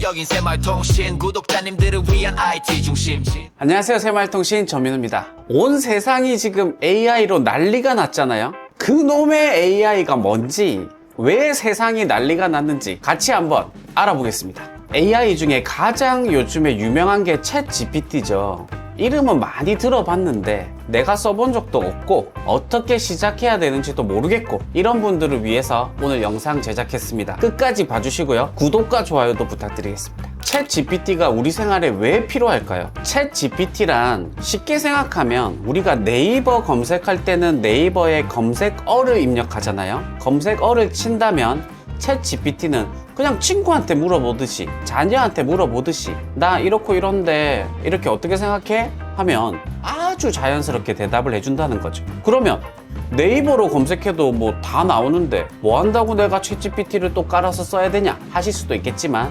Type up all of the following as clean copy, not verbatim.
본격적인 새마을통신 구독자님들을 위한 IT 중심지. 안녕하세요, 새마을통신 전민우입니다. 온 세상이 지금 AI로 난리가 났잖아요. 그놈의 AI가 뭔지, 왜 세상이 난리가 났는지 같이 한번 알아보겠습니다. AI 중에 가장 요즘에 유명한 게 챗 GPT죠. 이름은 많이 들어봤는데 내가 써본 적도 없고 어떻게 시작해야 되는지도 모르겠고, 이런 분들을 위해서 오늘 영상 제작했습니다. 끝까지 봐주시고요, 구독과 좋아요도 부탁드리겠습니다. 챗 GPT가 우리 생활에 왜 필요할까요? 챗 GPT란 쉽게 생각하면 우리가 네이버 검색할 때는 네이버에 검색어를 입력하잖아요. 검색어를 친다면 챗 GPT는 그냥 친구한테 물어보듯이, 자녀한테 물어보듯이, 나 이렇고 이런데 이렇게 어떻게 생각해? 하면 아주 자연스럽게 대답을 해준다는 거죠. 그러면 네이버로 검색해도 뭐 다 나오는데 뭐 한다고 내가 챗 GPT를 또 깔아서 써야 되냐 하실 수도 있겠지만,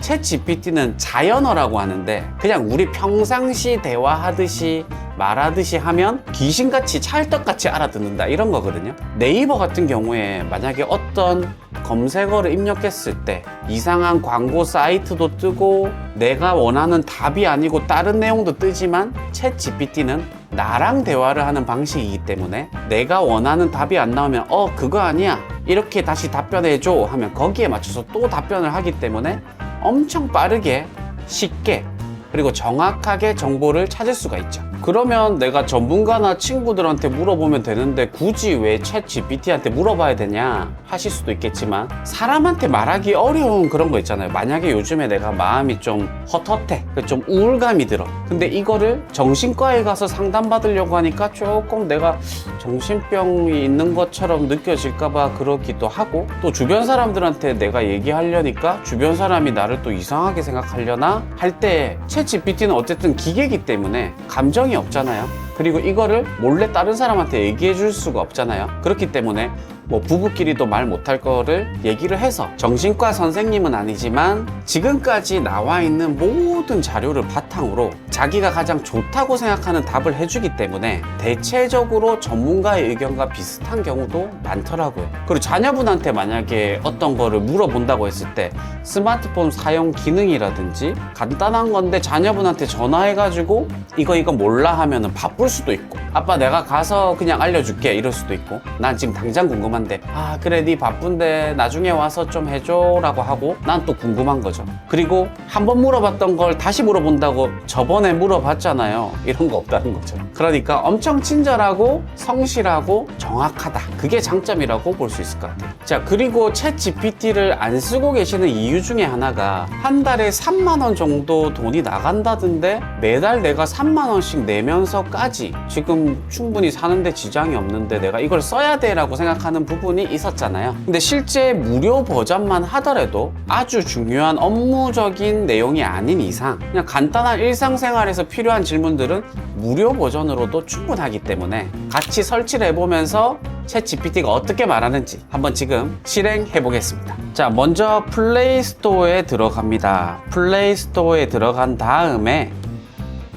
챗 GPT는 자연어라고 하는데 그냥 우리 평상시 대화하듯이 말하듯이 하면 귀신같이 찰떡같이 알아듣는다, 이런 거거든요. 네이버 같은 경우에 만약에 어떤 검색어를 입력했을 때 이상한 광고 사이트도 뜨고 내가 원하는 답이 아니고 다른 내용도 뜨지만, 챗 GPT는 나랑 대화를 하는 방식이기 때문에 내가 원하는 답이 안 나오면 그거 아니야, 이렇게 다시 답변해줘 하면 거기에 맞춰서 또 답변을 하기 때문에 엄청 빠르게, 쉽게, 그리고 정확하게 정보를 찾을 수가 있죠. 그러면 내가 전문가나 친구들한테 물어보면 되는데 굳이 왜 챗 GPT한테 물어봐야 되냐 하실 수도 있겠지만, 사람한테 말하기 어려운 그런 거 있잖아요. 만약에 요즘에 내가 마음이 좀 헛헛해, 좀 우울감이 들어. 근데 이거를 정신과에 가서 상담받으려고 하니까 조금 내가 정신병이 있는 것처럼 느껴질까봐 그러기도 하고, 또 주변 사람들한테 내가 얘기하려니까 주변 사람이 나를 또 이상하게 생각하려나 할 때 챗 GPT는 어쨌든 기계이기 때문에 감정이 없잖아요. 그리고 이거를 몰래 다른 사람한테 얘기해 줄 수가 없잖아요. 그렇기 때문에 뭐 부부끼리도 말 못할 거를 얘기를 해서, 정신과 선생님은 아니지만 지금까지 나와 있는 모든 자료를 바탕으로 자기가 가장 좋다고 생각하는 답을 해주기 때문에 대체적으로 전문가의 의견과 비슷한 경우도 많더라고요. 그리고 자녀분한테 만약에 어떤 거를 물어본다고 했을 때 스마트폰 사용 기능이라든지 간단한 건데 자녀분한테 전화해가지고 이거 몰라 하면은 바쁠 수도 있고, 아빠 내가 가서 그냥 알려줄게 이럴 수도 있고, 난 지금 당장 궁금한데 그래 네 바쁜데 나중에 와서 좀 해줘 라고 하고, 난 또 궁금한 거죠. 그리고 한번 물어봤던 걸 다시 물어본다고 저번에 물어봤잖아요, 이런 거 없다는 거죠. 그러니까 엄청 친절하고 성실하고 정확하다, 그게 장점이라고 볼 수 있을 것 같아요. 자, 그리고 챗 GPT를 안 쓰고 계시는 이유 중에 하나가 한 달에 3만 원 정도 돈이 나간다던데, 매달 내가 3만 원씩 내면서까지 지금 충분히 사는데 지장이 없는데 내가 이걸 써야 돼 라고 생각하는 부분이 있었잖아요. 근데 실제 무료 버전만 하더라도 아주 중요한 업무적인 내용이 아닌 이상 그냥 간단한 일상생활에서 필요한 질문들은 무료 버전으로도 충분하기 때문에 같이 설치를 해보면서 챗 GPT가 어떻게 말하는지 한번 지금 실행해 보겠습니다. 자, 먼저 플레이스토어에 들어갑니다. 플레이스토어에 들어간 다음에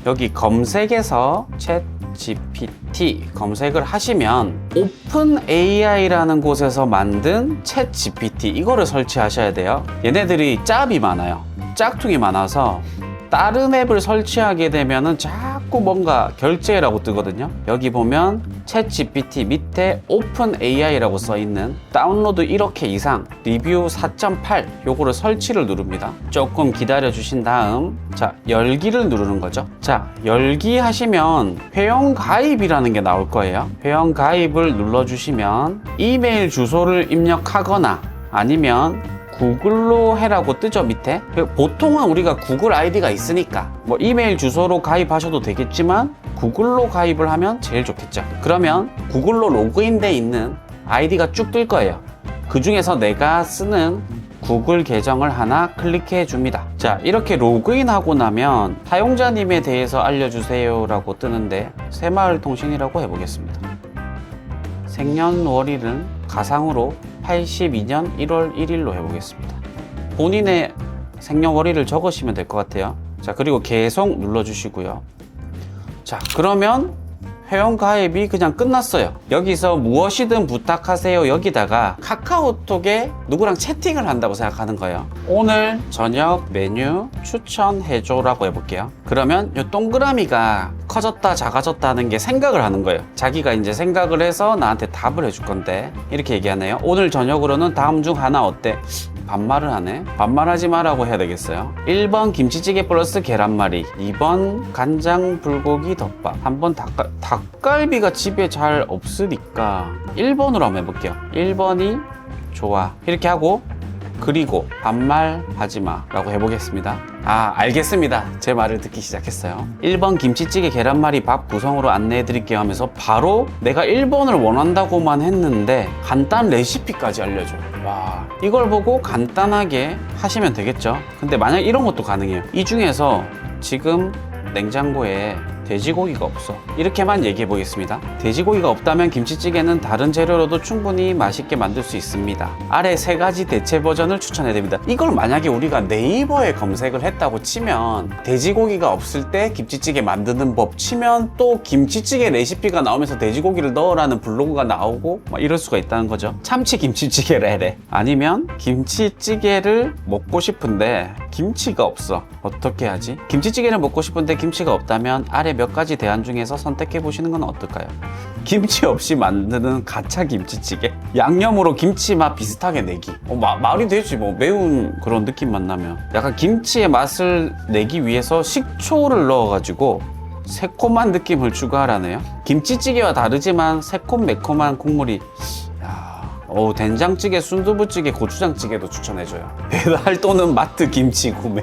여기 검색에서 챗 GPT 검색을 하시면 오픈 AI라는 곳에서 만든 챗 GPT, 이거를 설치하셔야 돼요. 얘네들이 짭이 많아요. 짝퉁이 많아서 다른 앱을 설치하게 되면은 자꾸 뭔가 결제라고 뜨거든요. 여기 보면 챗 GPT 밑에 오픈 AI라고 써있는 다운로드 1억 회 이상 리뷰 4.8 요거를 설치를 누릅니다. 조금 기다려 주신 다음 자, 열기를 누르는 거죠. 자, 열기 하시면 회원 가입이라는 게 나올 거예요. 회원 가입을 눌러 주시면 이메일 주소를 입력하거나 아니면 구글로 해라고 뜨죠, 밑에. 보통은 우리가 구글 아이디가 있으니까 뭐 이메일 주소로 가입하셔도 되겠지만 구글로 가입을 하면 제일 좋겠죠. 그러면 구글로 로그인돼 있는 아이디가 쭉 뜰 거예요. 그 중에서 내가 쓰는 구글 계정을 하나 클릭해 줍니다. 자, 이렇게 로그인하고 나면 사용자님에 대해서 알려주세요 라고 뜨는데 새마을통신이라고 해보겠습니다. 생년월일은 가상으로 82년 1월 1일로 해보겠습니다. 본인의 생년월일을 적으시면 될 것 같아요. 자, 그리고 계속 눌러주시고요. 자, 그러면 회원 가입이 그냥 끝났어요. 여기서 무엇이든 부탁하세요 여기다가 카카오톡에 누구랑 채팅을 한다고 생각하는 거예요. 오늘 저녁 메뉴 추천해줘라고 해볼게요. 그러면 이 동그라미가 커졌다 작아졌다 하는 게 생각을 하는 거예요. 자기가 이제 생각을 해서 나한테 답을 해줄 건데 이렇게 얘기하네요. 오늘 저녁으로는 다음 중 하나 어때? 반말을 하네. 반말하지 마라고 해야 되겠어요. 1번 김치찌개 플러스 계란말이, 2번 간장 불고기 덮밥, 3번 닭갈비가 집에 잘 없으니까 1번으로 한번 해볼게요. 1번이 좋아 이렇게 하고 그리고 반말하지 마 라고 해보겠습니다. 아 알겠습니다. 제 말을 듣기 시작했어요. 1번 김치찌개 계란말이 밥 구성으로 안내해 드릴게요 하면서 바로 내가 1번을 원한다고만 했는데 간단 레시피까지 알려줘. 와 이걸 보고 간단하게 하시면 되겠죠. 근데 만약 이런 것도 가능해요. 이 중에서 지금 냉장고에 돼지고기가 없어 이렇게만 얘기해 보겠습니다. 돼지고기가 없다면 김치찌개는 다른 재료로도 충분히 맛있게 만들 수 있습니다. 아래 3가지 대체 버전을 추천해 드립니다. 이걸 만약에 우리가 네이버에 검색을 했다고 치면 돼지고기가 없을 때 김치찌개 만드는 법 치면 또 김치찌개 레시피가 나오면서 돼지고기를 넣으라는 블로그가 나오고 막 이럴 수가 있다는 거죠. 참치 김치찌개를 해래. 아니면 김치찌개를 먹고 싶은데 김치가 없어. 어떻게 하지? 김치찌개를 먹고 싶은데 김치가 없다면 아래 몇 가지 대안 중에서 선택해 보시는 건 어떨까요? 김치 없이 만드는 가차 김치찌개? 양념으로 김치 맛 비슷하게 내기. 말이 되지 뭐. 매운 그런 느낌만 나면. 약간 김치의 맛을 내기 위해서 식초를 넣어가지고 새콤한 느낌을 추가하라네요. 김치찌개와 다르지만 새콤 매콤한 국물이 된장찌개, 순두부찌개, 고추장찌개도 추천해줘요. 배달 또는 마트 김치 구매.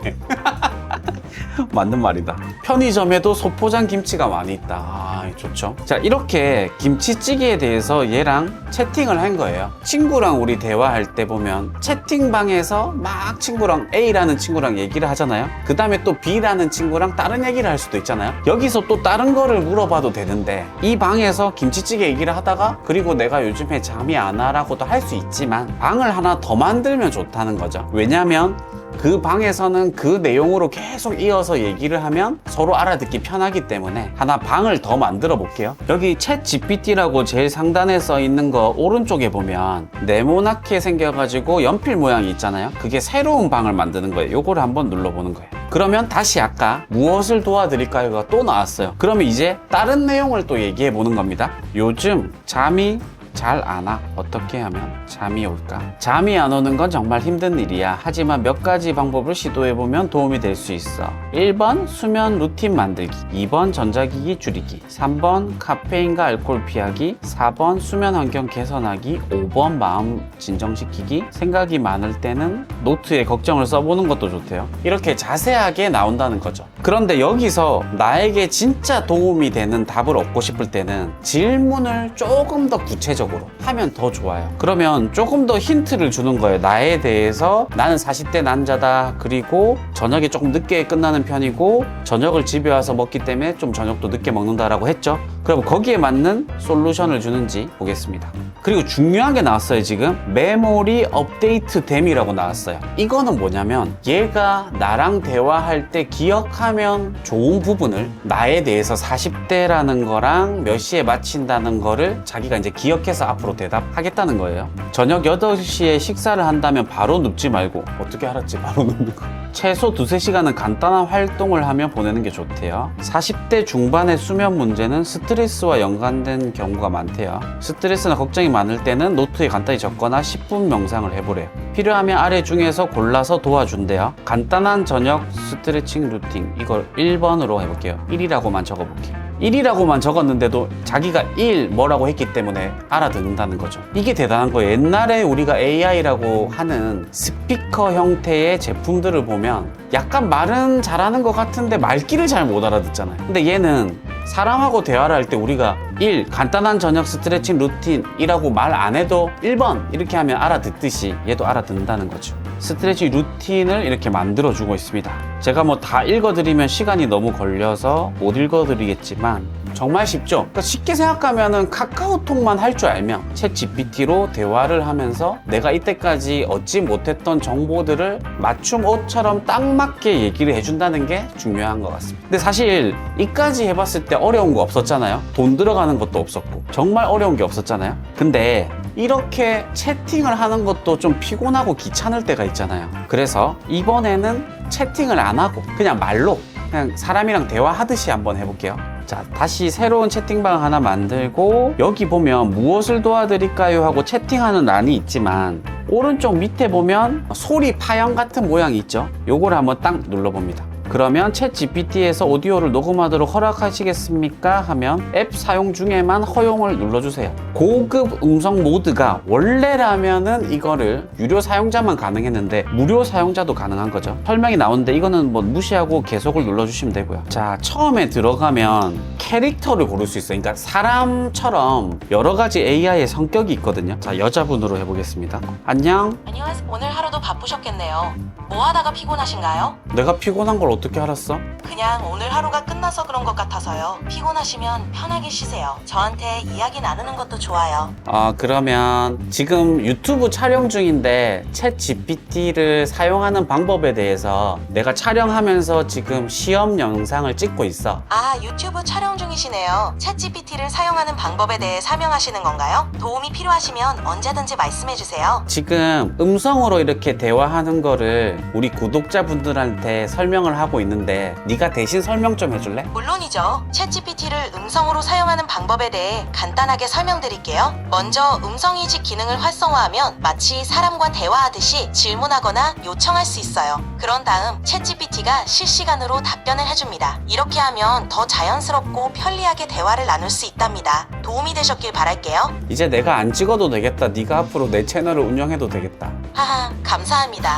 맞는 말이다. 편의점에도 소포장 김치가 많이 있다. 아, 좋죠. 자, 이렇게 김치찌개에 대해서 얘랑 채팅을 한 거예요. 친구랑 우리 대화할 때 보면 채팅방에서 막 친구랑 A라는 친구랑 얘기를 하잖아요. 그 다음에 또 B라는 친구랑 다른 얘기를 할 수도 있잖아요. 여기서 또 다른 거를 물어봐도 되는데 이 방에서 김치찌개 얘기를 하다가 그리고 내가 요즘에 잠이 안 와라고도 할 수 있지만 방을 하나 더 만들면 좋다는 거죠. 왜냐면 그 방에서는 그 내용으로 계속 이어서 얘기를 하면 서로 알아듣기 편하기 때문에 하나 방을 더 만들어 볼게요. 여기 챗 GPT라고 제일 상단에 써 있는 거 오른쪽에 보면 네모나게 생겨가지고 연필 모양이 있잖아요. 그게 새로운 방을 만드는 거예요. 요거를 한번 눌러보는 거예요. 그러면 다시 아까 무엇을 도와드릴까요가 또 나왔어요. 그러면 이제 다른 내용을 또 얘기해 보는 겁니다. 요즘 잠이 잘 안 와. 어떻게 하면 잠이 올까? 잠이 안 오는 건 정말 힘든 일이야. 하지만 몇 가지 방법을 시도해보면 도움이 될 수 있어. 1번 수면 루틴 만들기, 2번 전자기기 줄이기, 3번 카페인과 알코올 피하기, 4번 수면 환경 개선하기, 5번 마음 진정시키기, 생각이 많을 때는 노트에 걱정을 써보는 것도 좋대요. 이렇게 자세하게 나온다는 거죠. 그런데 여기서 나에게 진짜 도움이 되는 답을 얻고 싶을 때는 질문을 조금 더 구체적으로 하면 더 좋아요. 그러면 조금 더 힌트를 주는 거예요. 나에 대해서 나는 40대 남자다. 그리고 저녁이 조금 늦게 끝나는 편이고 저녁을 집에 와서 먹기 때문에 좀 저녁도 늦게 먹는다라고 했죠. 그럼 거기에 맞는 솔루션을 주는지 보겠습니다. 그리고 중요한 게 나왔어요. 지금 메모리 업데이트 됨이라고 나왔어요. 이거는 뭐냐면 얘가 나랑 대화할 때 기억하면 좋은 부분을 나에 대해서 40대라는 거랑 몇 시에 마친다는 거를 자기가 이제 기억해서 앞으로 대답하겠다는 거예요. 저녁 8시에 식사를 한다면 바로 눕지 말고 어떻게 알았지? 바로 눕는 거. 최소 2-3시간은 간단한 활동을 하며 보내는 게 좋대요. 40대 중반의 수면 문제는 스트레스와 연관된 경우가 많대요. 스트레스나 걱정이 많을 때는 노트에 간단히 적거나 10분 명상을 해보래요. 필요하면 아래 중에서 골라서 도와준대요. 간단한 저녁 스트레칭 루틴, 이걸 1번으로 해볼게요. 1이라고만 적어볼게요. 1이라고만 적었는데도 자기가 1 뭐라고 했기 때문에 알아듣는다는 거죠. 이게 대단한 거예요. 옛날에 우리가 AI라고 하는 스피커 형태의 제품들을 보면 약간 말은 잘하는 것 같은데 말귀를 잘 못 알아듣잖아요. 근데 얘는 사람하고 대화를 할 때 우리가 1 간단한 저녁 스트레칭 루틴이라고 말 안 해도 1번 이렇게 하면 알아듣듯이 얘도 알아듣는다는 거죠. 스트레칭 루틴을 이렇게 만들어 주고 있습니다. 제가 뭐 다 읽어드리면 시간이 너무 걸려서 못 읽어드리겠지만 정말 쉽죠? 그러니까 쉽게 생각하면은 카카오톡만 할 줄 알면 챗 GPT로 대화를 하면서 내가 이때까지 얻지 못했던 정보들을 맞춤 옷처럼 딱 맞게 얘기를 해준다는 게 중요한 것 같습니다. 근데 사실 이까지 해봤을 때 어려운 거 없었잖아요. 돈 들어가는 것도 없었고 정말 어려운 게 없었잖아요. 근데 이렇게 채팅을 하는 것도 좀 피곤하고 귀찮을 때가 있잖아요. 그래서 이번에는 채팅을 안 하고 그냥 말로 그냥 사람이랑 대화하듯이 한번 해볼게요. 자, 다시 새로운 채팅방 하나 만들고 여기 보면 무엇을 도와드릴까요 하고 채팅하는 란이 있지만 오른쪽 밑에 보면 소리 파형 같은 모양이 있죠. 요걸 한번 딱 눌러봅니다. 그러면 챗 GPT에서 오디오를 녹음하도록 허락하시겠습니까? 하면 앱 사용 중에만 허용을 눌러주세요. 고급 음성 모드가 원래라면은 이거를 유료 사용자만 가능했는데 무료 사용자도 가능한 거죠. 설명이 나오는데 이거는 뭐 무시하고 계속을 눌러주시면 되고요. 자, 처음에 들어가면 캐릭터를 고를 수 있어요. 그러니까 사람처럼 여러 가지 AI의 성격이 있거든요. 자, 여자분으로 해보겠습니다. 안녕. 안녕하세요. 오늘 하루도 바쁘셨겠네요. 뭐 하다가 피곤하신가요? 내가 피곤한 걸 어떻게 알았어? 그냥 오늘 하루가 끝나서 그런 것 같아서요. 피곤하시면 편하게 쉬세요. 저한테 이야기 나누는 것도 좋아요. 그러면 지금 유튜브 촬영 중인데 챗 GPT를 사용하는 방법에 대해서 내가 촬영하면서 지금 시험 영상을 찍고 있어. 아, 유튜브 촬영 중이시네요. 챗GPT를 사용하는 방법에 대해 설명하시는 건가요? 도움이 필요하시면 언제든지 말씀해주세요. 지금 음성으로 이렇게 대화하는 거를 우리 구독자분들한테 설명을 하고 있는데 네가 대신 설명 좀 해줄래? 물론이죠. 챗GPT를 음성으로 사용하는 방법에 대해 간단하게 설명드릴게요. 먼저 음성인식 기능을 활성화하면 마치 사람과 대화하듯이 질문하거나 요청할 수 있어요. 그런 다음 챗GPT가 실시간으로 답변을 해줍니다. 이렇게 하면 더 자연스럽고 편리하게 대화를 나눌 수 있답니다. 도움이 되셨길 바랄게요. 이제 내가 안 찍어도 되겠다. 네가 앞으로 내 채널을 운영해도 되겠다. 하하, 감사합니다.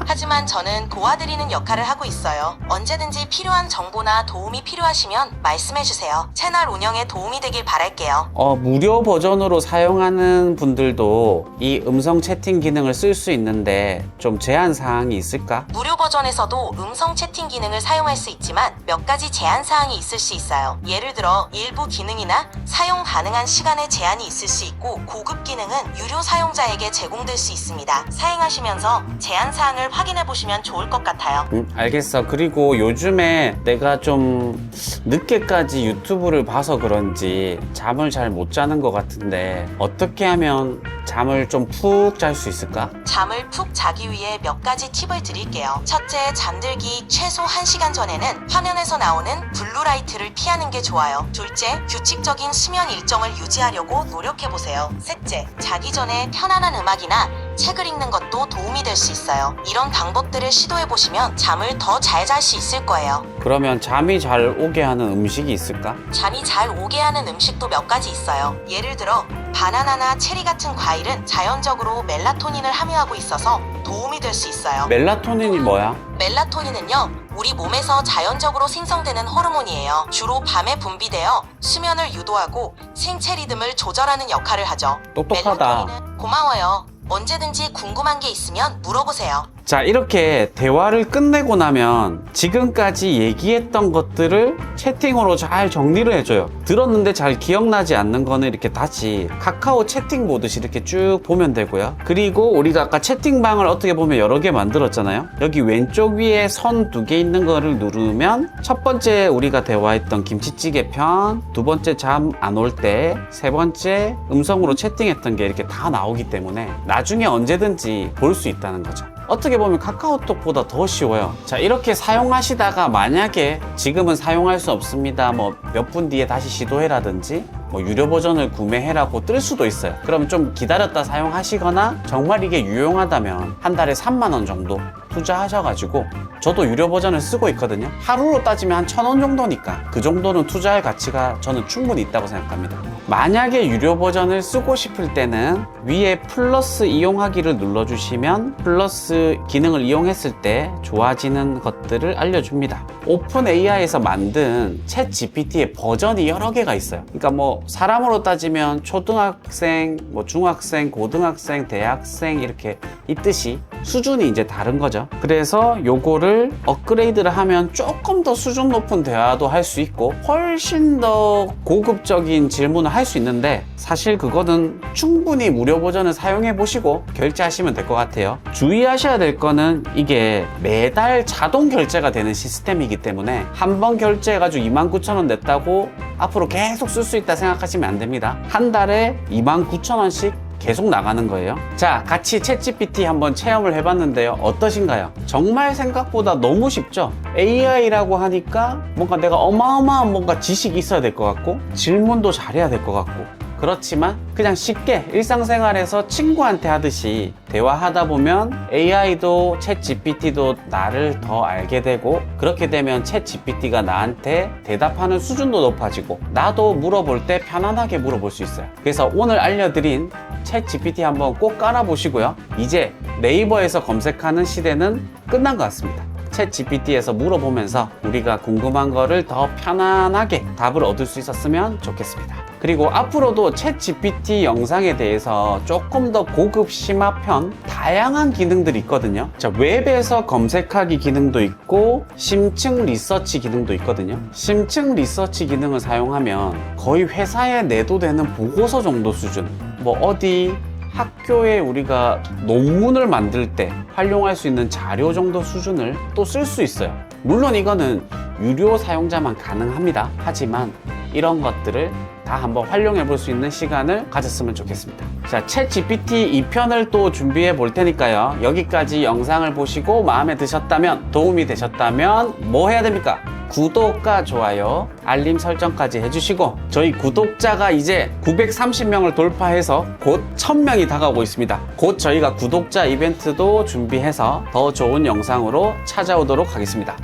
하지만 저는 도와드리는 역할을 하고 있어요. 언제든지 필요한 정보나 도움이 필요하시면 말씀해주세요. 채널 운영에 도움이 되길 바랄게요. 무료 버전으로 사용하는 분들도 이 음성 채팅 기능을 쓸 수 있는데 좀 제한 사항이 있을까? 무료 버전에서도 음성 채팅 기능을 사용할 수 있지만 몇 가지 제한 사항이 있을 수 있어요. 예를 들어 일부 기능이나 사용 가능한 시간에 제한이 있을 수 있고 고급 기능은 유료 사용자에게 제공될 수 있습니다. 사용하시면서 제한 사항을 확인해 보시면 좋을 것 같아요. 알겠어. 그리고 요즘에 내가 좀 늦게까지 유튜브를 봐서 그런지 잠을 잘 못 자는 것 같은데 어떻게 하면 잠을 좀 푹 잘 수 있을까? 잠을 푹 자기 위해 몇 가지 팁을 드릴게요. 첫째, 잠들기 최소 1시간 전에는 화면에서 나오는 블루라이트를 피하는 게 좋아요. 둘째, 규칙적인 수면 일정을 유지하려고 노력해보세요. 셋째, 자기 전에 편안한 음악이나 책을 읽는 것도 도움이 될 수 있어요. 이런 방법들을 시도해보시면 잠을 더 잘 잘 수 있을 거예요. 그러면 잠이 잘 오게 하는 음식이 있을까? 잠이 잘 오게 하는 음식도 몇 가지 있어요. 예를 들어 바나나나 체리 같은 과일은 자연적으로 멜라토닌을 함유하고 있어서 도움이 될 수 있어요. 멜라토닌이 뭐야? 멜라토닌은요, 우리 몸에서 자연적으로 생성되는 호르몬이에요. 주로 밤에 분비되어 수면을 유도하고 생체 리듬을 조절하는 역할을 하죠. 똑똑하다. 멜라토닌은 고마워요. 언제든지 궁금한 게 있으면 물어보세요. 자, 이렇게 대화를 끝내고 나면 지금까지 얘기했던 것들을 채팅으로 잘 정리를 해줘요. 들었는데 잘 기억나지 않는 거는 이렇게 다시 카카오 채팅 보듯이 이렇게 쭉 보면 되고요. 그리고 우리가 아까 채팅방을 어떻게 보면 여러 개 만들었잖아요. 여기 왼쪽 위에 선 2개 있는 거를 누르면 첫 번째 우리가 대화했던 김치찌개 편, 두 번째 잠 안 올 때, 세 번째 음성으로 채팅했던 게 이렇게 다 나오기 때문에 나중에 언제든지 볼 수 있다는 거죠. 어떻게 보면 카카오톡보다 더 쉬워요. 자, 이렇게 사용하시다가 만약에 지금은 사용할 수 없습니다, 뭐 몇 분 뒤에 다시 시도해라든지 뭐 유료 버전을 구매해라고 뜰 수도 있어요. 그럼 좀 기다렸다 사용하시거나 정말 이게 유용하다면 한 달에 3만 원 정도 투자하셔가지고 저도 유료 버전을 쓰고 있거든요. 하루로 따지면 한 1,000원 정도니까 그 정도는 투자할 가치가 저는 충분히 있다고 생각합니다. 만약에 유료 버전을 쓰고 싶을 때는 위에 플러스 이용하기를 눌러주시면 플러스 기능을 이용했을 때 좋아지는 것들을 알려줍니다. 오픈 AI에서 만든 챗 GPT의 버전이 여러 개가 있어요. 그러니까 뭐 사람으로 따지면 초등학생, 뭐 중학생, 고등학생, 대학생 이렇게 있듯이 수준이 이제 다른 거죠. 그래서 요거를 업그레이드를 하면 조금 더 수준 높은 대화도 할 수 있고 훨씬 더 고급적인 질문을 할 수 있는데 사실 그거는 충분히 무료 버전을 사용해 보시고 결제하시면 될 것 같아요. 주의하셔야 될 거는 이게 매달 자동 결제가 되는 시스템이기 때문에 한 번 결제해가지고 29,000원 냈다고 앞으로 계속 쓸 수 있다 생각하시면 안 됩니다. 한 달에 29,000원씩 계속 나가는 거예요. 자, 같이 챗GPT 한번 체험을 해봤는데요. 어떠신가요? 정말 생각보다 너무 쉽죠? AI라고 하니까 뭔가 내가 어마어마한 뭔가 지식이 있어야 될 것 같고 질문도 잘해야 될 것 같고 그렇지만 그냥 쉽게 일상생활에서 친구한테 하듯이 대화하다 보면 AI도 챗GPT도 나를 더 알게 되고 그렇게 되면 챗GPT가 나한테 대답하는 수준도 높아지고 나도 물어볼 때 편안하게 물어볼 수 있어요. 그래서 오늘 알려드린 챗GPT 한번 꼭 깔아보시고요. 이제 네이버에서 검색하는 시대는 끝난 것 같습니다. 챗GPT에서 물어보면서 우리가 궁금한 거를 더 편안하게 답을 얻을 수 있었으면 좋겠습니다. 그리고 앞으로도 챗GPT 영상에 대해서 조금 더 고급 심화편 다양한 기능들이 있거든요. 자, 웹에서 검색하기 기능도 있고 심층 리서치 기능도 있거든요. 심층 리서치 기능을 사용하면 거의 회사에 내도 되는 보고서 정도 수준, 뭐 어디 학교에 우리가 논문을 만들 때 활용할 수 있는 자료 정도 수준을 또 쓸 수 있어요. 물론 이거는 유료 사용자만 가능합니다. 하지만 이런 것들을 다 한번 활용해 볼 수 있는 시간을 가졌으면 좋겠습니다. 자, 챗GPT 2편을 또 준비해 볼 테니까요. 여기까지 영상을 보시고 마음에 드셨다면, 도움이 되셨다면 뭐 해야 됩니까? 구독과 좋아요, 알림 설정까지 해주시고 저희 구독자가 이제 930명을 돌파해서 곧 1000명이 다가오고 있습니다. 곧 저희가 구독자 이벤트도 준비해서 더 좋은 영상으로 찾아오도록 하겠습니다.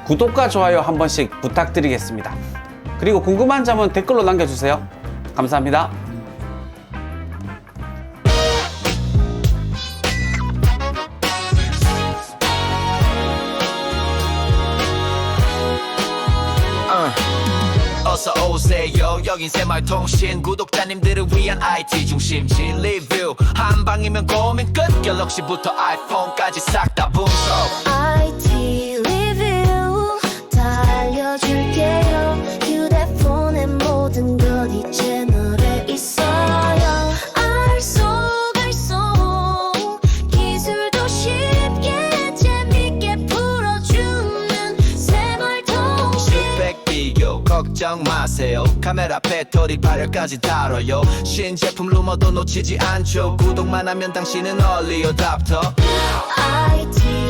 구독과 좋아요 한 번씩 부탁드리겠습니다. 그리고 궁금한 점은 댓글로 남겨주세요. 감사합니다. 어서 오세요. 여긴 새말통신 구독자님들을 위한 IT 중심지 리뷰 한 방이면 고민 끝. 갤럭시부터 아이폰까지 싹 다 분석. IT 리뷰 다 알려줄게요. 휴대폰의 모든 것 이 채널에 있어요. 알쏭알쏭 기술도 쉽게 재밌게 풀어주는 새말통신. 백 비교 걱정 마세요. 카메라 배터리 발열까지 다뤄요. 신제품 루머도 놓치지 않죠. 구독만 하면 당신은 얼리 어답터. IT